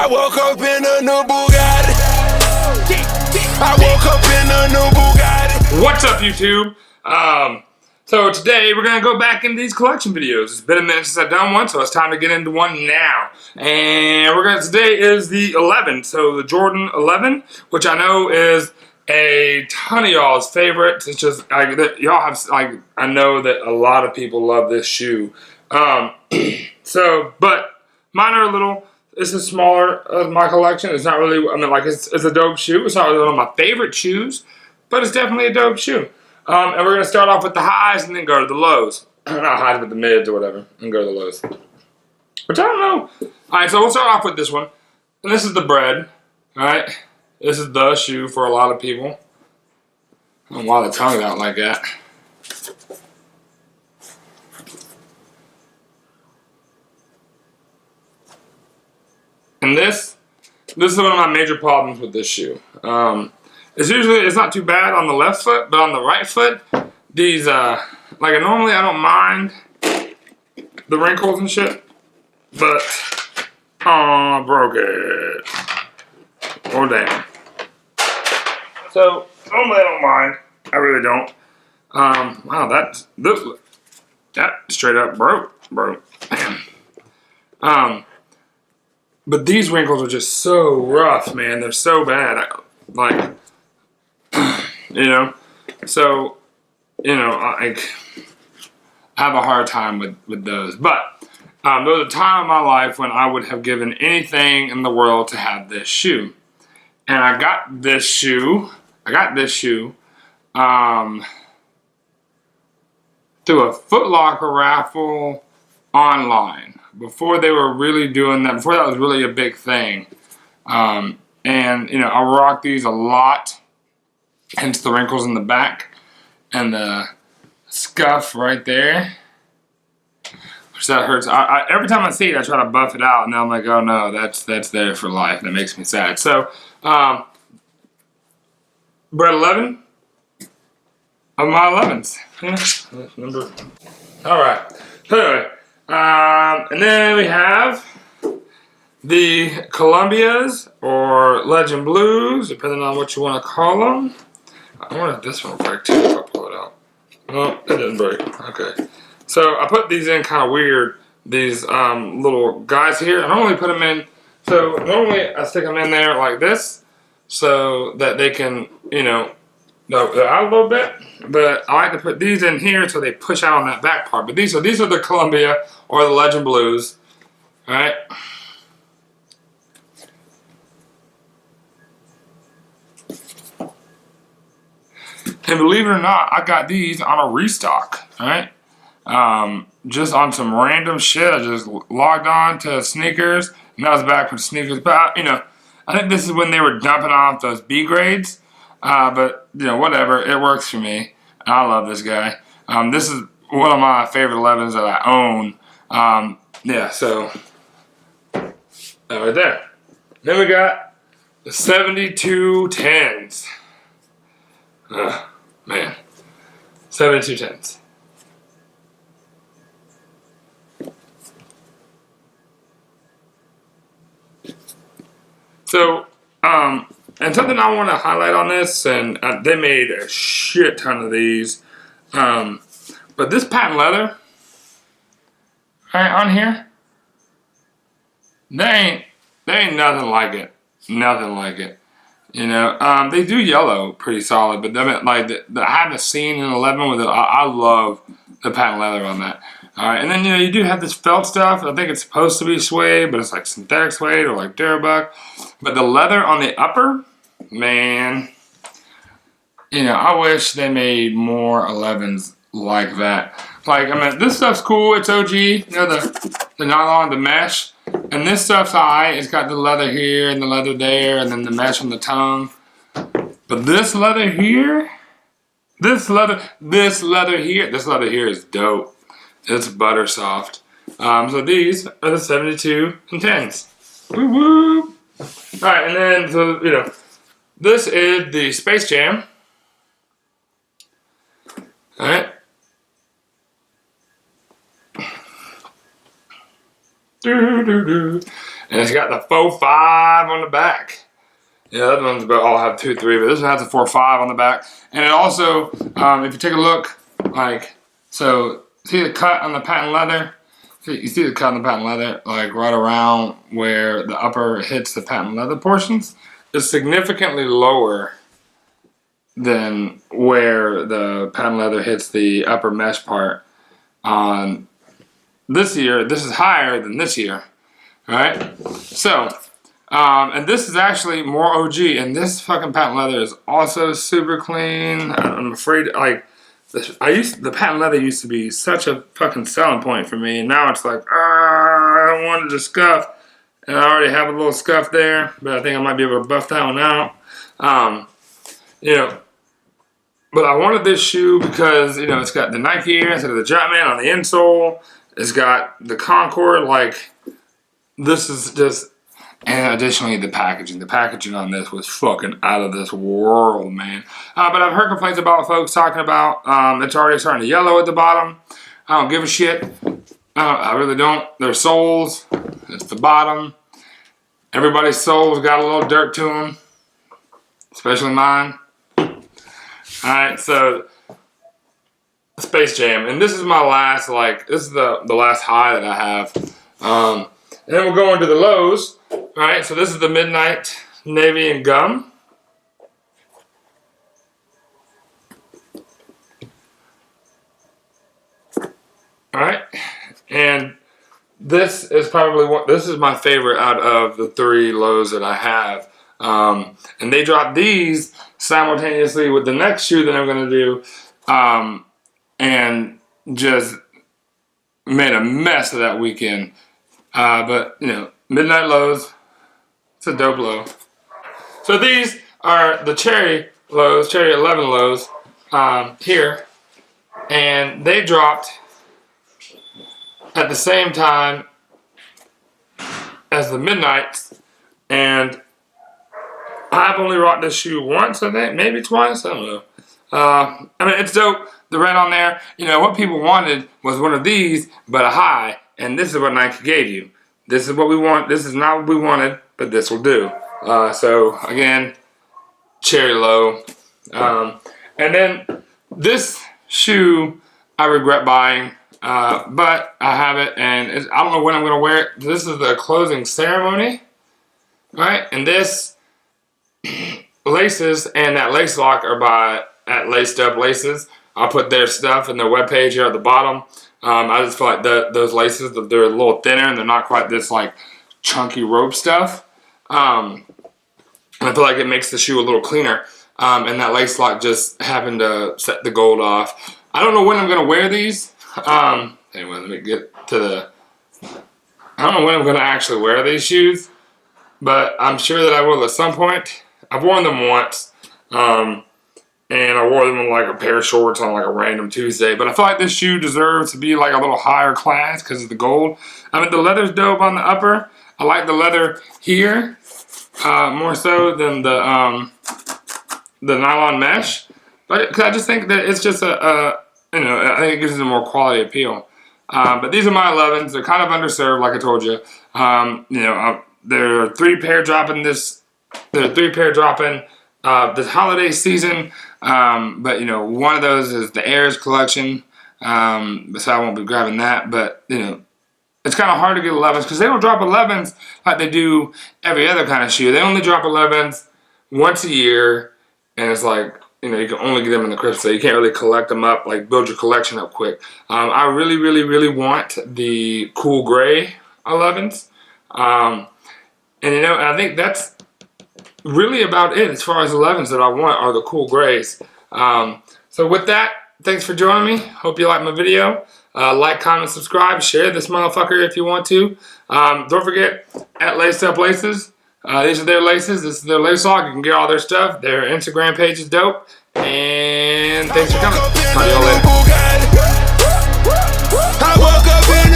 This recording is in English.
I woke up in a new Bugatti. I woke up in a new Bugatti. What's up, YouTube? So today we're gonna go back into these collection videos. It's been a minute since I've done one, so it's time to get into one now. And today is the 11, so the Jordan 11, which I know is a ton of y'all's favorite. It's just y'all have I know that a lot of people love this shoe. But mine are a little. This is smaller of my collection. It's not really. I mean, it's a dope shoe. It's not really one of my favorite shoes, but it's definitely a dope shoe. And we're gonna start off with the highs and then go to the lows. Not highs, but the mids or whatever, and go to the lows. Which I don't know. All right, so we'll start off with this one. And this is the bread. All right, this is the shoe for a lot of people. I don't know why the tongue's out like that. And this is one of my major problems with this shoe. It's not too bad on the left foot, but on the right foot, these normally I don't mind the wrinkles and shit, but I broke it. Oh damn. So normally I don't mind. I really don't. Wow, that straight up broke. Damn. But these wrinkles are just so rough, man. They're so bad. I have a hard time with those. But there was a time in my life when I would have given anything in the world to have this shoe. And I got this shoe through a Foot Locker raffle online. Before they were really doing that, before that was really a big thing. And, I rock these a lot, hence the wrinkles in the back and the scuff right there, which that hurts. Every time I see it, I try to buff it out, and then I'm like, oh no, that's there for life. That makes me sad. So, bread 11 of my 11s. Yeah, number. All right. Anyway. And then we have the Columbias or Legend Blues, depending on what you want to call them. I wonder if this one will break too if I pull it out. No, it didn't break. Okay. So I put these in kind of weird, these little guys here. I normally put them in, so normally I stick them in there like this so that they can, they're out a little bit, but I like to put these in here so they push out on that back part. But these are the Columbia or the Legend Blues. All right. And believe it or not, I got these on a restock. All right. Just on some random shit. I just logged on to sneakers, and that was back when sneakers. But I think this is when they were dumping off those B grades. But whatever, it works for me. I love this guy. This is one of my favorite 11s that I own. Yeah, so that right there. Then we got the 7210s. Man, 7210s. So, and something I want to highlight on this, and they made a shit ton of these, but this patent leather, right on here, they ain't nothing like it. Nothing like it. They do yellow pretty solid, but I haven't seen an 11 with it. I love the patent leather on that. All right, and then you do have this felt stuff. I think it's supposed to be suede, but it's like synthetic suede or like Durabuck. But the leather on the upper, man, I wish they made more 11s like that. This stuff's cool. It's OG. The nylon, the mesh, and this stuff's alright. It's got the leather here and the leather there, and then the mesh on the tongue. But this leather here, this leather here is dope. It's butter soft. So these are the 72 and 10s. Woo woo. Alright, and then this is the Space Jam. Alright. and it's got the 4.5 on the back. Yeah, that one's all have 2.3, but this one has a 4.5 on the back. And it also, if you take a look, like, so see the cut on the patent leather? You see the cut on the patent leather, like right around where the upper hits the patent leather portions? It's significantly lower than where the patent leather hits the upper mesh part on this year. This is higher than this year, right? So, and this is actually more OG, and this fucking patent leather is also super clean. I'm afraid, like, the patent leather used to be such a fucking selling point for me, and now it's like, I don't want it to scuff, and I already have a little scuff there, but I think I might be able to buff that one out. You know, but I wanted this shoe because, you know, it's got the Nike Air instead of the Jumpman on the insole. It's got the Concord, like, this is just, and additionally the packaging. The packaging on this was fucking out of this world, man. But I've heard complaints about folks talking about it's already starting to yellow at the bottom. I don't give a shit. I really don't. Their soles, it's the bottom. Everybody's soles got a little dirt to them, especially mine. Alright, so Space Jam, and this is my last, like, this is the last high that I have. And then we'll go into the lows. Alright, so this is the Midnight Navy and Gum. Alright, and this is probably this is my favorite out of the 3 lows that I have. And they dropped these simultaneously with the next shoe that I'm going to do, and just made a mess of that weekend. But, you know, Midnight Lows, it's a dope low. So these are the Cherry lows, Cherry 11 lows, here, and they dropped at the same time as the Midnights, and I've only rocked this shoe once, I think, maybe twice, I don't know. I mean, it's dope, the red on there. You know, what people wanted was one of these, but a high, and this is what Nike gave you. This is what we want. This is not what we wanted, but this will do. So, again, Cherry low. And then this shoe I regret buying, but I have it, and I don't know when I'm going to wear it. This is the closing ceremony, right? And this laces and that lace lock are by at Laced Up Laces. I'll put their stuff in their webpage here at the bottom. I just feel like those laces, they're a little thinner and they're not quite this like chunky rope stuff. And I feel like it makes the shoe a little cleaner. And that lace lock just happened to set the gold off. I don't know when I'm going to wear these. Anyway, let me get to the... I don't know when I'm going to actually wear these shoes, but I'm sure that I will at some point. I've worn them once, and I wore them in like a pair of shorts on like a random Tuesday, but I feel like this shoe deserves to be like a little higher class because of the gold. I mean, the leather's dope on the upper. I like the leather here more so than the nylon mesh, but cause I just think that it's just I think it gives it a more quality appeal. But these are my 11s. They're kind of underserved, like I told you. There are 3 pair dropping this. There are 3 pair dropping this holiday season. But you know, one of those is the Airs collection. So I won't be grabbing that. But you know, it's kind of hard to get 11s because they don't drop 11s like they do every other kind of shoe. They only drop 11s once a year, and it's like, you know, you can only get them in the Christmas. So you can't really collect them up, like build your collection up quick. I really, really, really want the cool gray 11s. And you know, I think that's really about it as far as 11s that I want are the cool grays. So with that, thanks for joining me. Hope you liked my video. Like, comment, subscribe, share this motherfucker if you want to. Don't forget, at Laced Up Laces. These are their laces. This is their lace lock. You can get all their stuff. Their Instagram page is dope. And thanks for coming. Talk to y'all later. I woke up in